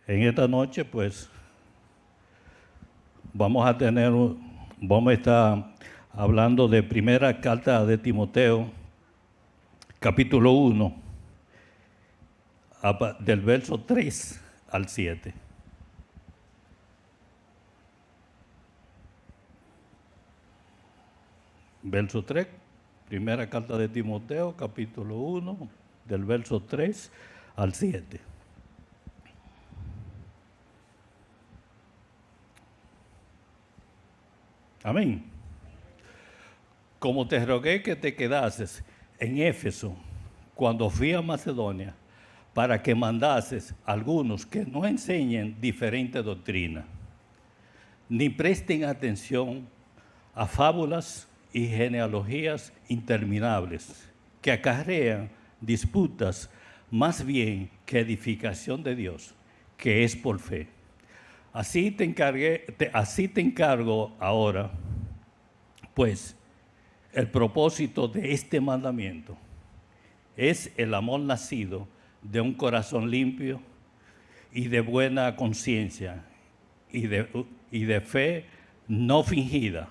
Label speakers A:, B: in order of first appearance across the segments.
A: En esta noche, pues, vamos a estar hablando de primera carta de Timoteo, capítulo 1, del verso 3 al 7. Verso 3, primera carta de Timoteo, capítulo 1, del verso 3 al 7. Amén. Como te rogué que te quedases en Éfeso cuando fui a Macedonia, para que mandases algunos que no enseñen diferente doctrina, ni presten atención a fábulas y genealogías interminables, que acarrean disputas más bien que edificación de Dios, que es por fe. Así te encargo ahora, pues, el propósito de este mandamiento es el amor nacido de un corazón limpio y de buena conciencia y de fe no fingida,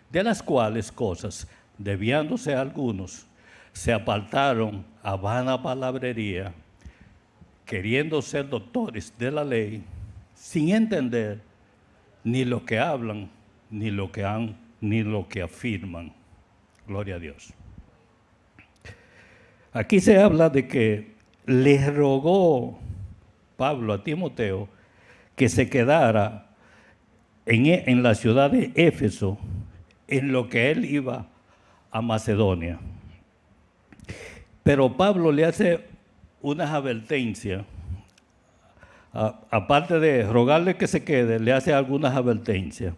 A: de las cuales cosas, desviándose algunos, se apartaron a vana palabrería, queriendo ser doctores de la ley, sin entender ni lo que hablan, ni lo que afirman. Gloria a Dios. Aquí se habla de que le rogó Pablo a Timoteo que se quedara en la ciudad de Éfeso, en lo que él iba a Macedonia. Pero Pablo le hace unas advertencias. Aparte de rogarle que se quede, le hace algunas advertencias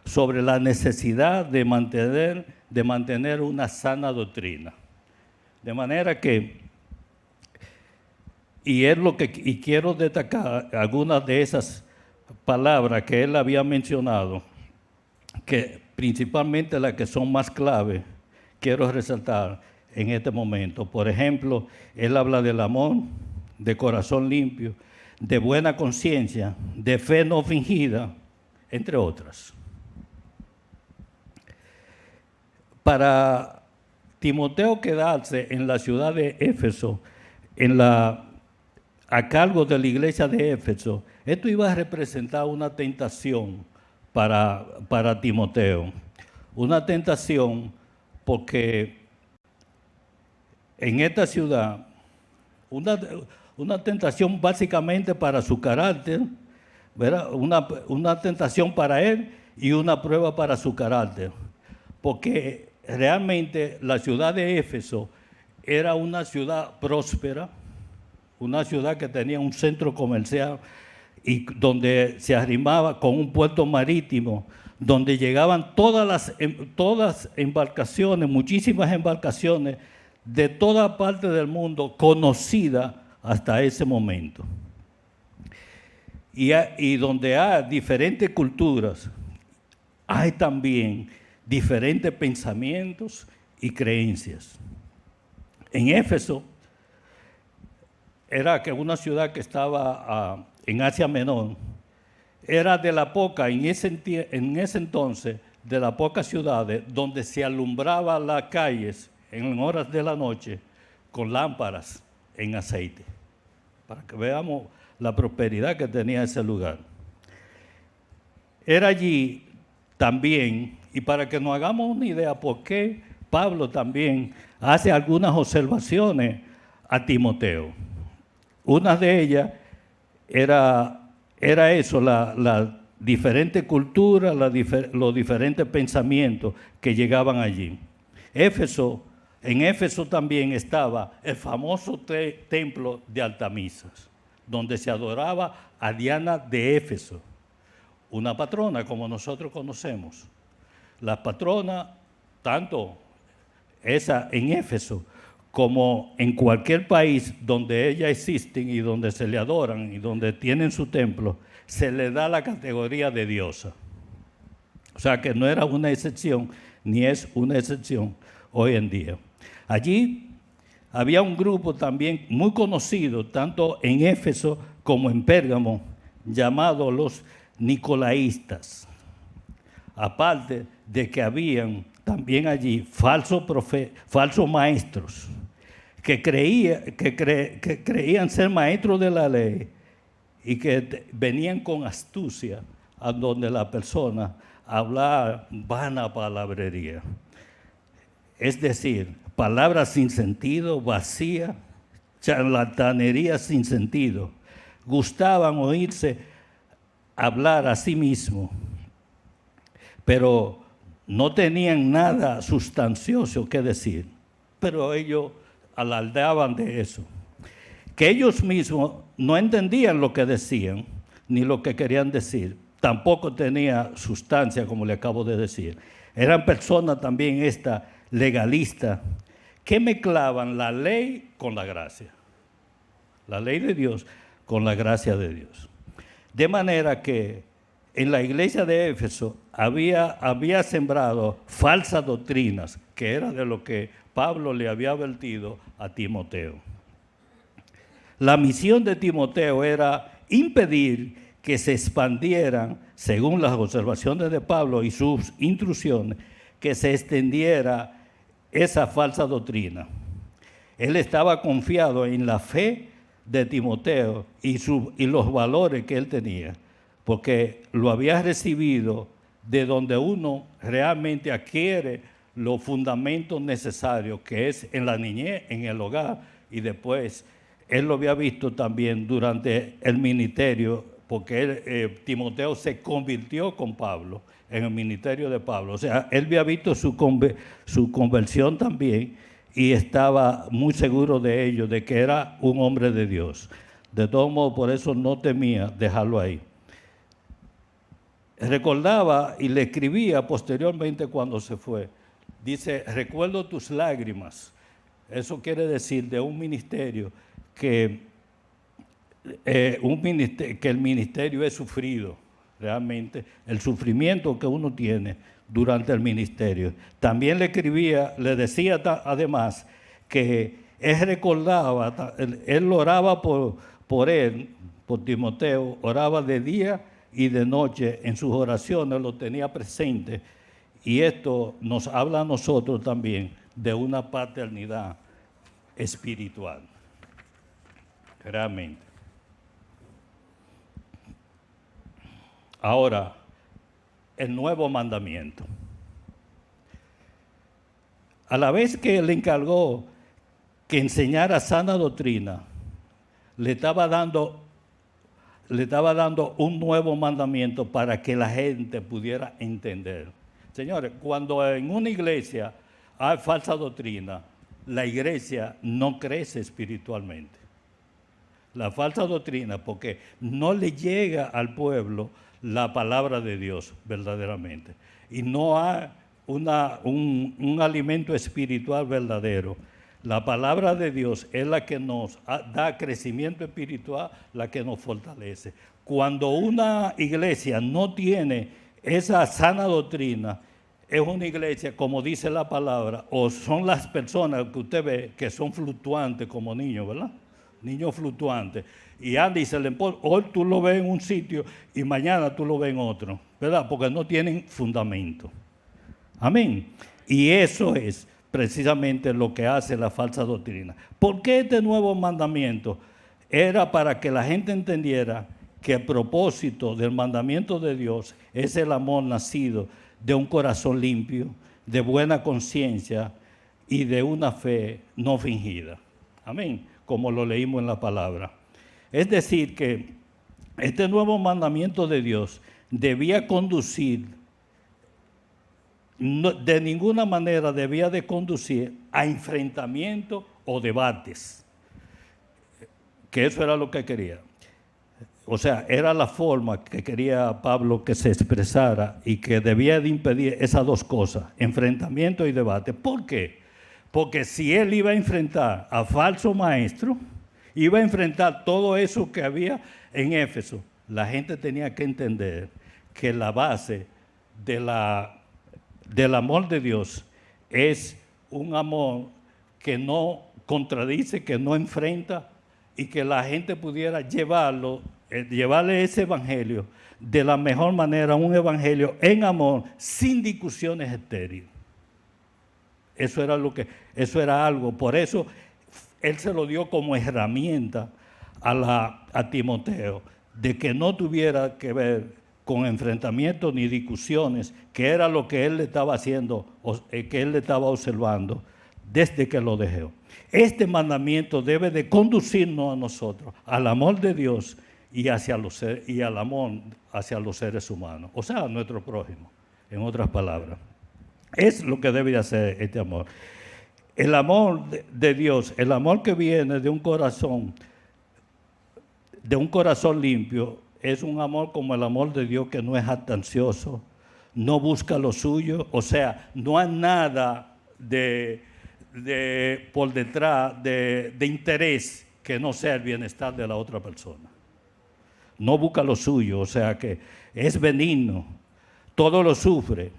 A: sobre la necesidad de mantener una sana doctrina. De manera que, y quiero destacar algunas de esas palabras que él había mencionado, que principalmente las que son más clave, quiero resaltar en este momento. Por ejemplo, él habla del amor, de corazón limpio, de buena conciencia, de fe no fingida, entre otras. Para Timoteo quedarse en la ciudad de Éfeso, a cargo de la iglesia de Éfeso, esto iba a representar una tentación para Timoteo. Una tentación porque en esta ciudad, una tentación básicamente para su carácter, ¿verdad? Una tentación para él y una prueba para su carácter. Porque realmente la ciudad de Éfeso era una ciudad próspera, una ciudad que tenía un centro comercial y donde se arrimaba con un puerto marítimo, donde llegaban todas embarcaciones, muchísimas embarcaciones de toda parte del mundo conocidas hasta ese momento. Y donde hay diferentes culturas, hay también diferentes pensamientos y creencias. En Éfeso era que una ciudad que estaba en Asia Menor, era de la poca, en ese entonces, de las pocas ciudades donde se alumbraba las calles en horas de la noche con lámparas en aceite, para que veamos la prosperidad que tenía ese lugar. Era allí también, y para que nos hagamos una idea por qué Pablo también hace algunas observaciones a Timoteo. Una de ellas era eso, la diferente cultura, los diferentes pensamientos que llegaban allí. En Éfeso también estaba el famoso templo de Artemisas, donde se adoraba a Diana de Éfeso, una patrona como nosotros conocemos. Las patronas, tanto esa en Éfeso como en cualquier país donde ellas existen y donde se le adoran y donde tienen su templo, se le da la categoría de diosa. O sea que no era una excepción, ni es una excepción hoy en día. Allí había un grupo también muy conocido, tanto en Éfeso como en Pérgamo, llamados los nicolaístas. Aparte de que habían también allí falsos maestros que creían ser maestros de la ley y que venían con astucia a donde la persona hablaba vana palabrería. Es decir, palabras sin sentido, vacía, charlatanería sin sentido. Gustaban oírse hablar a sí mismo, pero no tenían nada sustancioso que decir. Pero ellos alardeaban de eso. Que ellos mismos no entendían lo que decían, ni lo que querían decir. Tampoco tenía sustancia, como le acabo de decir. Eran personas también legalistas, que mezclaban la ley con la gracia. La ley de Dios con la gracia de Dios. De manera que en la iglesia de Éfeso había sembrado falsas doctrinas, que era de lo que Pablo le había advertido a Timoteo. La misión de Timoteo era impedir que se expandieran, según las observaciones de Pablo y sus instrucciones, que se extendiera esa falsa doctrina. Él estaba confiado en la fe de Timoteo y los valores que él tenía, porque lo había recibido de donde uno realmente adquiere los fundamentos necesarios, que es en la niñez, en el hogar, y después él lo había visto también durante el ministerio, porque Timoteo se convirtió con Pablo en el ministerio de Pablo. O sea, él había visto su conversión también y estaba muy seguro de ello, de que era un hombre de Dios. De todos modos, por eso no temía dejarlo ahí. Recordaba y le escribía posteriormente cuando se fue. Dice, recuerdo tus lágrimas. Eso quiere decir de un ministerio que el ministerio es sufrido, realmente, el sufrimiento que uno tiene durante el ministerio. También le escribía, le decía además que él recordaba, él oraba por él, por Timoteo, oraba de día y de noche en sus oraciones, lo tenía presente. Y esto nos habla a nosotros también de una paternidad espiritual, realmente. Ahora, el nuevo mandamiento. A la vez que le encargó que enseñara sana doctrina, le estaba dando un nuevo mandamiento para que la gente pudiera entender. Señores, cuando en una iglesia hay falsa doctrina, la iglesia no crece espiritualmente. La falsa doctrina, porque no le llega al pueblo la palabra de Dios verdaderamente. Y no hay un alimento espiritual verdadero. La palabra de Dios es la que nos da crecimiento espiritual, la que nos fortalece. Cuando una iglesia no tiene esa sana doctrina, es una iglesia, como dice la palabra, o son las personas que usted ve que son fluctuantes como niños, ¿verdad? Niños fluctuantes. Y anda y se le pone, hoy tú lo ves en un sitio y mañana tú lo ves en otro, ¿verdad? Porque no tienen fundamento. Amén. Y eso es precisamente lo que hace la falsa doctrina. ¿Por qué este nuevo mandamiento? Era para que la gente entendiera que el propósito del mandamiento de Dios es el amor nacido de un corazón limpio, de buena conciencia y de una fe no fingida. Amén, como lo leímos en la palabra. Es decir, que este nuevo mandamiento de Dios debía conducir, de ninguna manera debía de conducir a enfrentamientos o debates, que eso era lo que quería. O sea, era la forma que quería Pablo que se expresara y que debía de impedir esas dos cosas, enfrentamiento y debate. ¿Por qué? Porque si él iba a enfrentar a falso maestro, iba a enfrentar todo eso que había en Éfeso, la gente tenía que entender que la base del amor de Dios es un amor que no contradice, que no enfrenta y que la gente pudiera llevarle ese evangelio de la mejor manera, un evangelio en amor, sin discusiones estériles. Eso era algo, por eso él se lo dio como herramienta a Timoteo, de que no tuviera que ver con enfrentamientos ni discusiones, que era lo que él le estaba haciendo, que él le estaba observando desde que lo dejó. Este mandamiento debe de conducirnos a nosotros, al amor de Dios y al amor hacia los seres humanos, o sea, a nuestro prójimo, en otras palabras. Es lo que debe de hacer este amor. El amor de Dios, el amor que viene de un corazón limpio, es un amor como el amor de Dios, que no es jactancioso, no busca lo suyo, o sea, no hay nada por detrás de interés que no sea el bienestar de la otra persona. No busca lo suyo, o sea que es benigno, todo lo sufre.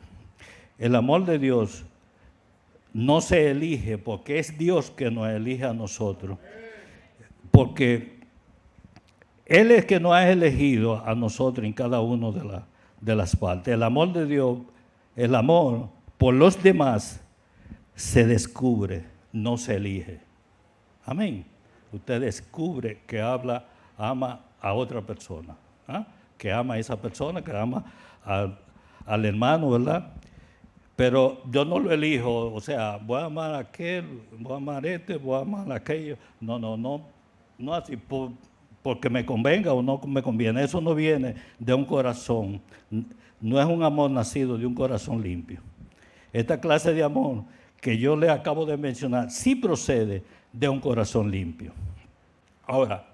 A: El amor de Dios no se elige, porque es Dios que nos elige a nosotros, porque Él es que nos ha elegido a nosotros en cada una de las partes. El amor de Dios, el amor por los demás, se descubre, no se elige. Amén. Usted descubre que ama a otra persona, que ama a esa persona, que ama al hermano, ¿verdad? Pero yo no lo elijo, o sea, voy a amar a aquel, voy a amar a este, voy a amar a aquello. No así, porque me convenga o no me conviene. Eso no viene de un corazón, no es un amor nacido de un corazón limpio. Esta clase de amor que yo le acabo de mencionar sí procede de un corazón limpio. Ahora,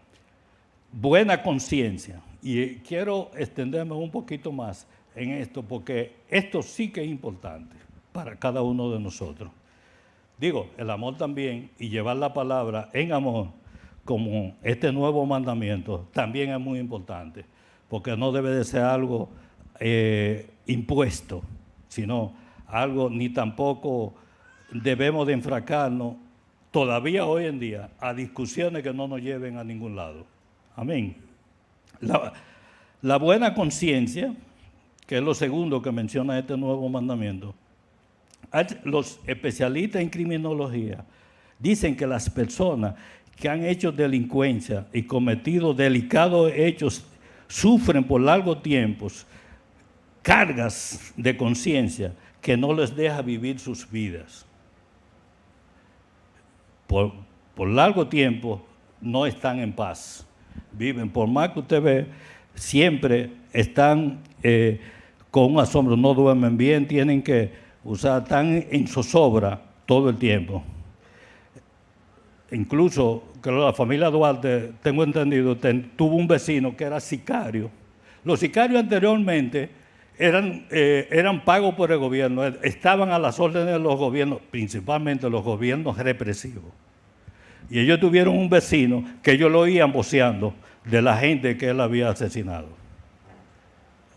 A: buena conciencia, y quiero extenderme un poquito más en esto, porque esto sí que es importante para cada uno de nosotros. Digo, el amor también, y llevar la palabra en amor, como este nuevo mandamiento, también es muy importante, porque no debe de ser algo impuesto, sino algo, ni tampoco debemos de enfrascarnos todavía hoy en día a discusiones que no nos lleven a ningún lado. Amén. La buena conciencia, que es lo segundo que menciona este nuevo mandamiento. Los especialistas en criminología dicen que las personas que han hecho delincuencia y cometido delicados hechos sufren por largos tiempos cargas de conciencia que no les deja vivir sus vidas. Por largo tiempo no están en paz. Viven, por más que usted ve, siempre están con un asombro, no duermen bien, tienen que están en zozobra todo el tiempo. Incluso que la familia Duarte, tengo entendido, tuvo un vecino que era sicario. Los sicarios anteriormente eran pagos por el gobierno, estaban a las órdenes de los gobiernos, principalmente los gobiernos represivos. Y ellos tuvieron un vecino que ellos lo oían voceando de la gente que él había asesinado.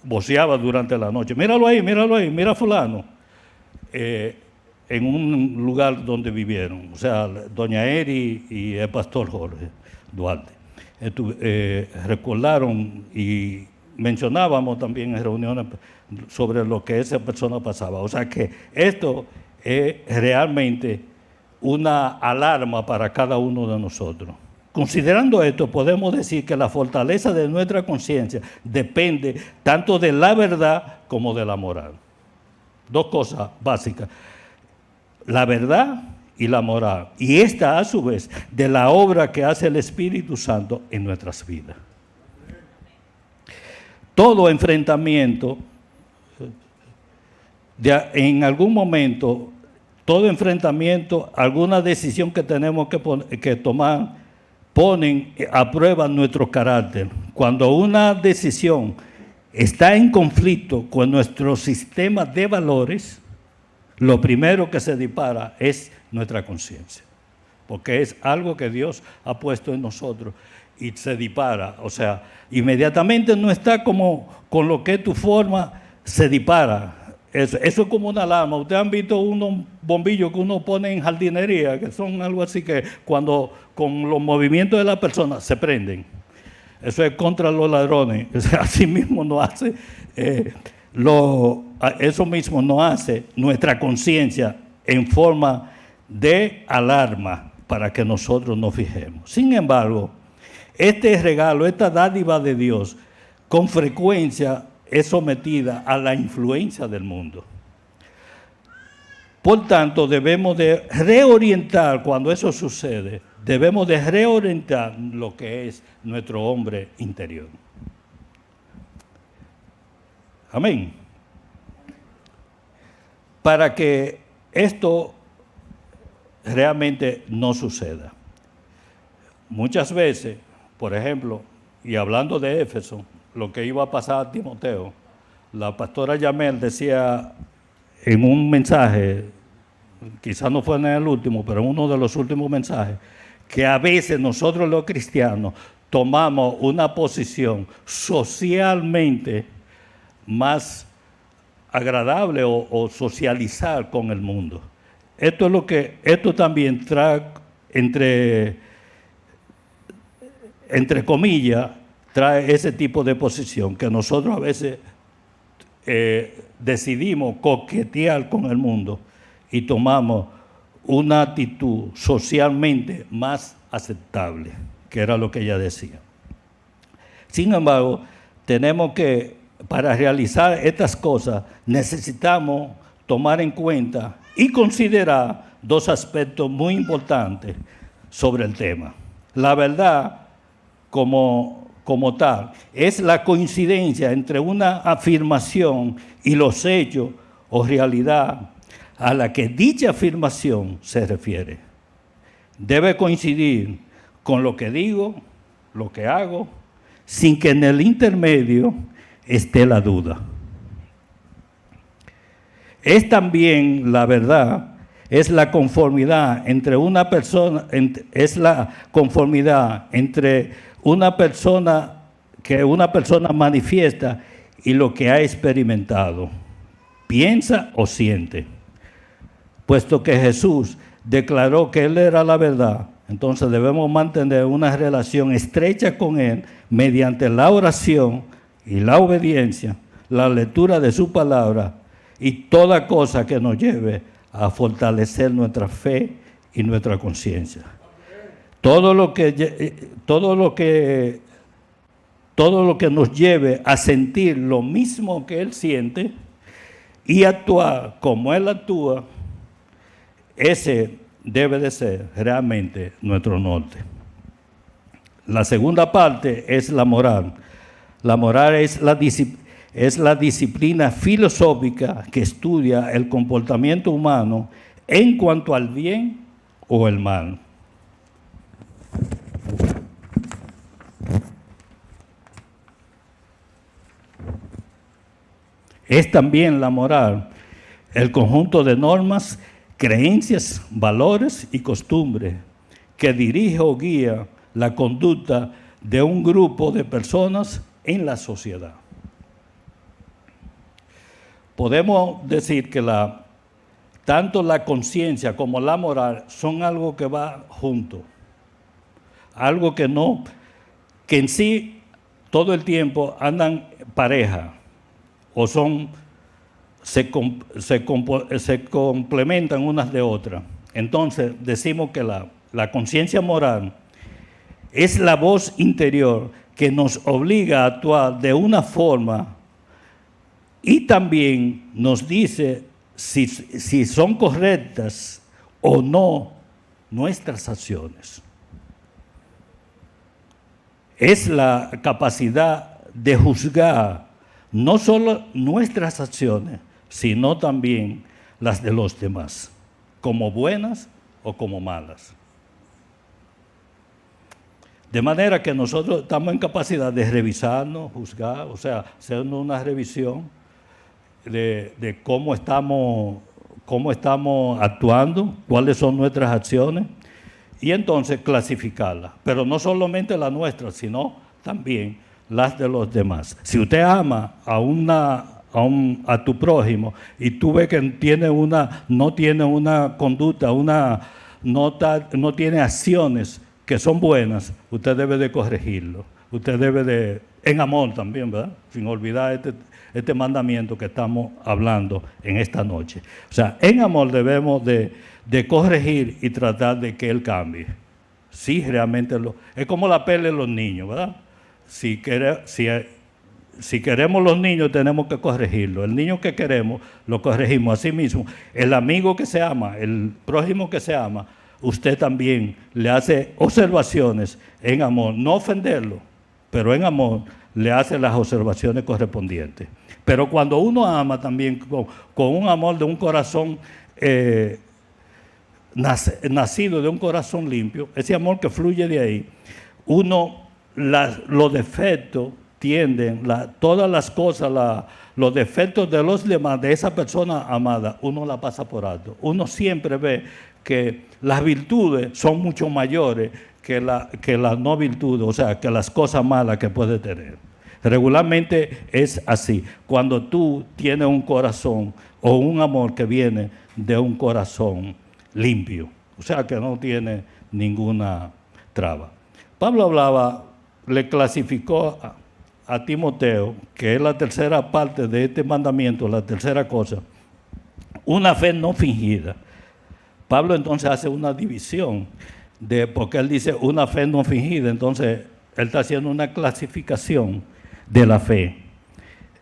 A: Voceaba durante la noche. Míralo ahí, mira a fulano. En un lugar donde vivieron, o sea, doña Eri y el pastor Jorge Duarte. Recordaron y mencionábamos también en reuniones sobre lo que esa persona pasaba. O sea que esto es realmente una alarma para cada uno de nosotros. Considerando esto, podemos decir que la fortaleza de nuestra conciencia depende tanto de la verdad como de la moral. Dos cosas básicas: la verdad y la moral. Y esta, a su vez, de la obra que hace el Espíritu Santo en nuestras vidas. Todo enfrentamiento, en algún momento, todo enfrentamiento, alguna decisión que tenemos que tomar, ponen a prueba nuestro carácter. Cuando una decisión está en conflicto con nuestro sistema de valores, lo primero que se dispara es nuestra conciencia, porque es algo que Dios ha puesto en nosotros y se dispara. O sea, inmediatamente no está como con lo que tu forma, se dispara. Eso es como una alarma. Ustedes han visto unos bombillos que uno pone en jardinería, que son algo así que cuando con los movimientos de la persona se prenden. Eso es contra los ladrones. Así mismo no hace, eso mismo no hace nuestra conciencia en forma de alarma para que nosotros nos fijemos. Sin embargo, este regalo, esta dádiva de Dios, con frecuencia es sometida a la influencia del mundo. Por tanto, debemos de reorientar, cuando eso sucede, debemos de reorientar lo que es nuestro hombre interior. Amén. Para que esto realmente no suceda. Muchas veces, por ejemplo, y hablando de Éfeso, lo que iba a pasar a Timoteo, la pastora Yamel decía en un mensaje, quizás no fue en el último, pero en uno de los últimos mensajes, que a veces nosotros los cristianos tomamos una posición socialmente más agradable o socializar con el mundo. Esto también trae, entre comillas, trae ese tipo de posición que nosotros a veces decidimos coquetear con el mundo y tomamos una actitud socialmente más aceptable, que era lo que ella decía. Sin embargo, tenemos que, para realizar estas cosas, necesitamos tomar en cuenta y considerar dos aspectos muy importantes sobre el tema. La verdad, como tal, es la coincidencia entre una afirmación y los hechos o realidad a la que dicha afirmación se refiere. Debe coincidir con lo que digo, lo que hago, sin que en el intermedio esté la duda. Es también la verdad, es la conformidad entre una persona, es la conformidad entre una persona que una persona manifiesta y lo que ha experimentado, piensa o siente. Puesto que Jesús declaró que Él era la verdad, entonces debemos mantener una relación estrecha con Él mediante la oración y la obediencia, la lectura de su palabra y toda cosa que nos lleve a fortalecer nuestra fe y nuestra conciencia. Todo lo que nos lleve a sentir lo mismo que Él siente y actuar como Él actúa, ese debe de ser realmente nuestro norte. La segunda parte es la moral. La moral es la disciplina filosófica que estudia el comportamiento humano en cuanto al bien o el mal. Es también la moral el conjunto de normas, creencias, valores y costumbres que dirige o guía la conducta de un grupo de personas en la sociedad. Podemos decir que tanto la conciencia como la moral son algo que va junto, algo que en sí todo el tiempo andan pareja o se complementan unas de otras. Entonces decimos que la conciencia moral es la voz interior que nos obliga a actuar de una forma y también nos dice si son correctas o no nuestras acciones. Es la capacidad de juzgar no solo nuestras acciones, sino también las de los demás, como buenas o como malas. De manera que nosotros estamos en capacidad de revisarnos, juzgar, o sea, hacer una revisión de cómo estamos actuando, cuáles son nuestras acciones, y entonces clasificarlas. Pero no solamente las nuestras, sino también las de los demás. Si usted ama a una a tu prójimo y tú ves que no tiene una conducta, no tiene acciones que son buenas, usted debe de corregirlo. Usted debe de, en amor también, ¿verdad? Sin olvidar este mandamiento que estamos hablando en esta noche. O sea, en amor debemos de corregir y tratar de que él cambie. Sí, realmente es como la pele de los niños, ¿verdad? Si queremos los niños, tenemos que corregirlo. El niño que queremos, lo corregimos. Así mismo, el amigo que se ama, el prójimo que se ama, usted también le hace observaciones en amor. No ofenderlo, pero en amor le hace las observaciones correspondientes. Pero cuando uno ama también con un amor de un corazón nacido de un corazón limpio, ese amor que fluye de ahí, los defectos tienden, todas las cosas, los defectos de los demás, de esa persona amada, uno la pasa por alto. Uno siempre ve que las virtudes son mucho mayores que las no virtudes, o sea, que las cosas malas que puede tener. Regularmente es así. Cuando tú tienes un corazón o un amor que viene de un corazón limpio, o sea, que no tiene ninguna traba. Pablo le clasificó a Timoteo, que es la tercera parte de este mandamiento, la tercera cosa, una fe no fingida. Pablo entonces hace una división, porque él dice una fe no fingida, entonces él está haciendo una clasificación de la fe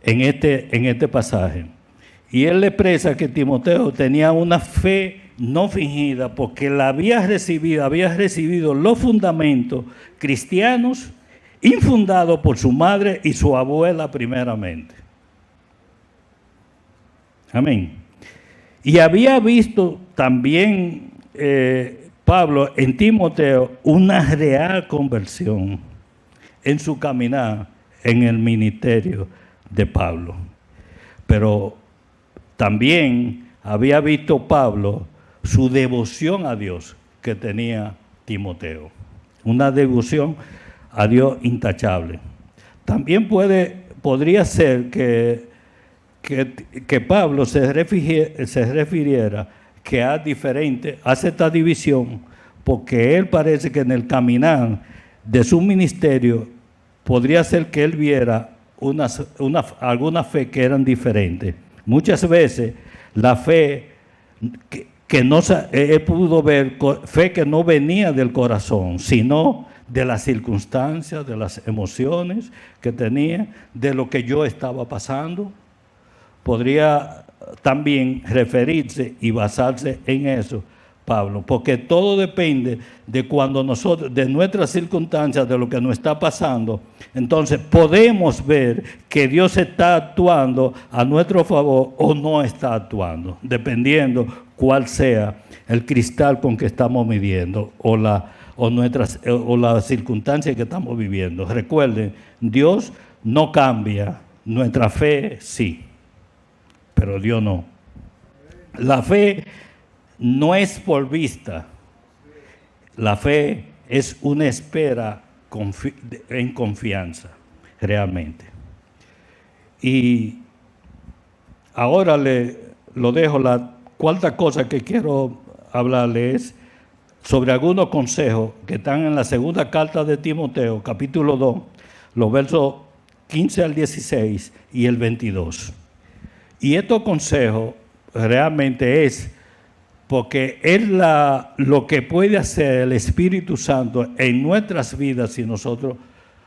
A: en este pasaje. Y él le expresa que Timoteo tenía una fe no fingida porque había recibido los fundamentos cristianos infundados por su madre y su abuela primeramente. Amén. Y había visto también Pablo en Timoteo una real conversión en su caminar en el ministerio de Pablo. Pero también había visto Pablo su devoción a Dios que tenía Timoteo. Una devoción a Dios intachable. También podría ser que Pablo se refiriera que hace esta división porque él parece que en el caminar de su ministerio podría ser que él viera alguna fe que eran diferentes. Muchas veces la fe que no pudo ver, fe que no venía del corazón, sino de las circunstancias, de las emociones que tenía, de lo que yo estaba pasando. Podría también referirse y basarse en eso, Pablo, porque todo depende de nuestras circunstancias, de lo que nos está pasando. Entonces podemos ver que Dios está actuando a nuestro favor o no está actuando, dependiendo cuál sea el cristal con que estamos midiendo o las circunstancias que estamos viviendo. Recuerden, Dios no cambia, nuestra fe sí, pero Dios no. La fe no es por vista, la fe es una espera en confianza, realmente. Y ahora lo dejo, la cuarta cosa que quiero hablarle es sobre algunos consejos que están en la segunda carta de Timoteo, capítulo 2, los versos 15 al 16 y el 22. Y estos consejos realmente es porque es lo que puede hacer el Espíritu Santo en nuestras vidas si nosotros,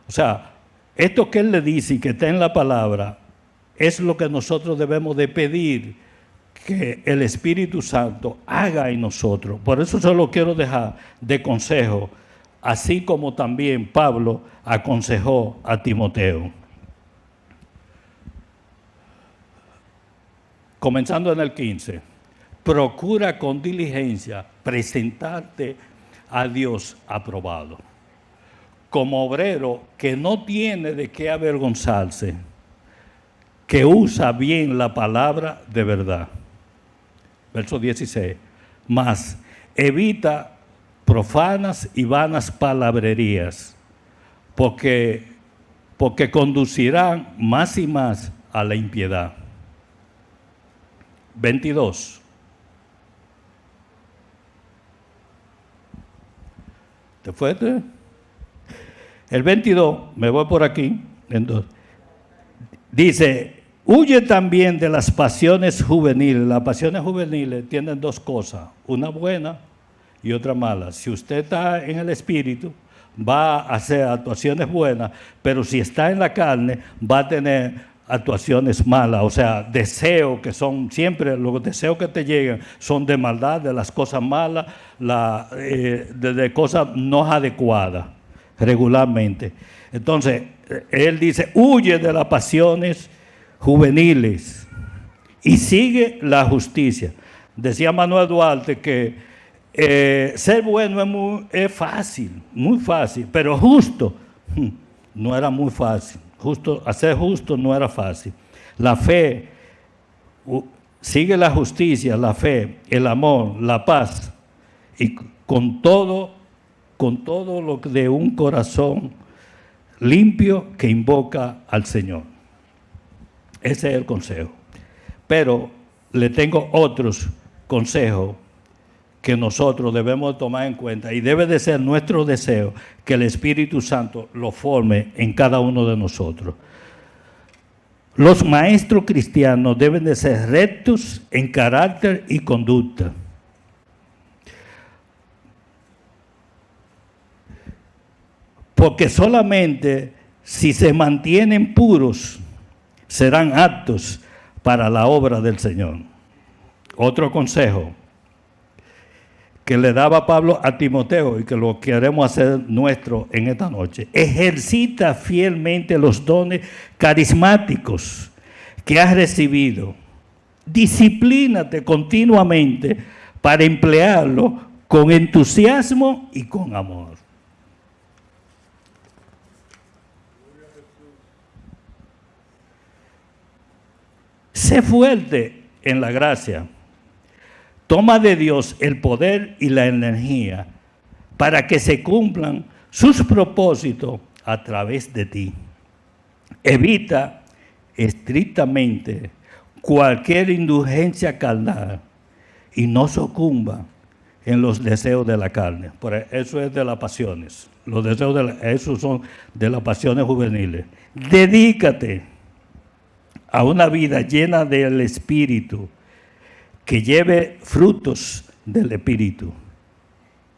A: o sea, esto que Él le dice y que está en la palabra, es lo que nosotros debemos de pedir que el Espíritu Santo haga en nosotros. Por eso se lo quiero dejar de consejo, así como también Pablo aconsejó a Timoteo. Comenzando en el 15. Procura con diligencia presentarte a Dios aprobado, como obrero que no tiene de qué avergonzarse, que usa bien la palabra de verdad. Verso 16. Mas evita profanas y vanas palabrerías, porque conducirán más y más a la impiedad. 22. ¿Te fuiste? El 22, me voy por aquí. Entonces, dice, huye también de las pasiones juveniles. Las pasiones juveniles tienen dos cosas, una buena y otra mala. Si usted está en el espíritu, va a hacer actuaciones buenas, pero si está en la carne, va a tener actuaciones malas, o sea, deseos que son siempre, los deseos que te llegan son de maldad, de las cosas malas, de cosas no adecuadas regularmente. Entonces, él dice, huye de las pasiones juveniles y sigue la justicia. Decía Manuel Duarte que ser bueno es fácil, muy fácil, pero justo no era muy fácil. Hacer justo no era fácil. La fe sigue la justicia, la fe, el amor, la paz, y con todo lo de un corazón limpio que invoca al Señor. Ese es el consejo. Pero le tengo otros consejos que nosotros debemos tomar en cuenta, y debe de ser nuestro deseo que el Espíritu Santo lo forme en cada uno de nosotros. Los maestros cristianos deben de ser rectos en carácter y conducta. Porque solamente si se mantienen puros, serán aptos para la obra del Señor. Otro consejo que le daba Pablo a Timoteo y que lo queremos hacer nuestro en esta noche. Ejercita fielmente los dones carismáticos que has recibido. Disciplínate continuamente para emplearlo con entusiasmo y con amor. Sé fuerte en la gracia. Toma de Dios el poder y la energía para que se cumplan sus propósitos a través de ti. Evita estrictamente cualquier indulgencia carnal y no sucumba en los deseos de la carne. Por eso es de las pasiones. Los deseos esos son de las pasiones juveniles. Dedícate a una vida llena del Espíritu, que lleve frutos del Espíritu.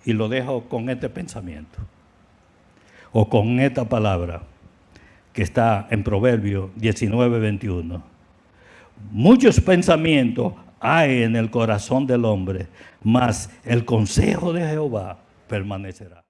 A: Y lo dejo con este pensamiento, o con esta palabra que está en Proverbios 19:21. Muchos pensamientos hay en el corazón del hombre, mas el consejo de Jehová permanecerá.